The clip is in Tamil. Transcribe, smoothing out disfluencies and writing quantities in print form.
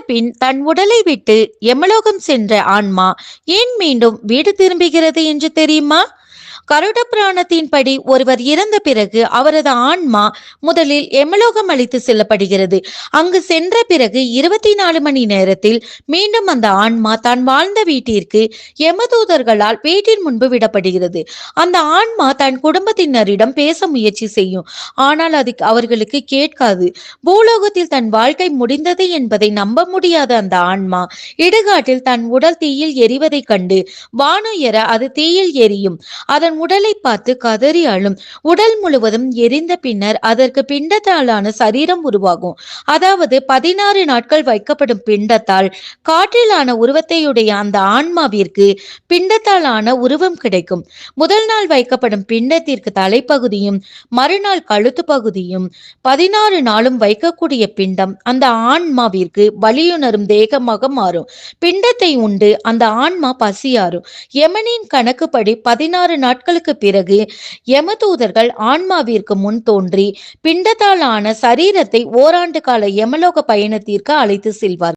பின் தன் உடலை விட்டு எமலோகம் சென்ற ஆன்மா ஏன் மீண்டும் வீடு திரும்புகிறது என்று தெரியுமா? கருட புராணத்தின்படி ஒருவர் இறந்த பிறகு அவரது ஆன்மா முதலில் எமலோகம் அழைத்து செல்லப்படுகிறது. அங்கு சென்ற பிறகு 24 மணி நேரத்தில் மீண்டும் அந்த ஆன்மா தான் வாழ்ந்த வீட்டிற்கு யமதூதர்களால் வீட்டின் முன்பு விடப்படுகிறது. அந்த ஆன்மா தன் குடும்பத்தினரிடம் பேச முயற்சி செய்யும். ஆனால் அது அவர்களுக்கு கேட்காது. பூலோகத்தில் தன் வாழ்க்கை முடிந்தது என்பதை நம்ப முடியாத அந்த ஆன்மா இடுகாட்டில் தன் உடல் தீயில் எரிவதைக் கண்டு வானுயர அது தீயில் எரியும். அதன் உடலை பார்த்து கதறி அழும். உடல் முழுவதும் எரிந்த பின்னர் அதற்கு பிண்டத்தாலான சரீரம் உருவாகும். அதாவது 16 நாட்கள் வைக்கப்படும் பிண்டத்தால் காற்றிலான உருவத்தையுடைய அந்த ஆன்மாவிற்கு பிண்டத்தாலான உருவம் கிடைக்கும். முதல் நாள் வைக்கப்படும் பிண்டத்திற்கு தலைப்பகுதியும் மறுநாள் கழுத்து பகுதியும் 16 நாளும் வைக்கக்கூடிய பிண்டம் அந்த ஆன்மாவிற்கு வலியுணரும் தேகமாக மாறும். பிண்டத்தை உண்டு அந்த ஆன்மா பசியாறும். யமனின் கணக்குப்படி 16 நாட்களுக்கு பிறகு யமதூதர்கள் ஆன்மாவிற்கு முன் தோன்றி பிண்டத்தாலான சரீரத்தை ஓராண்டு கால யமலோக பயணத்திற்கு அழைத்து செல்வார்.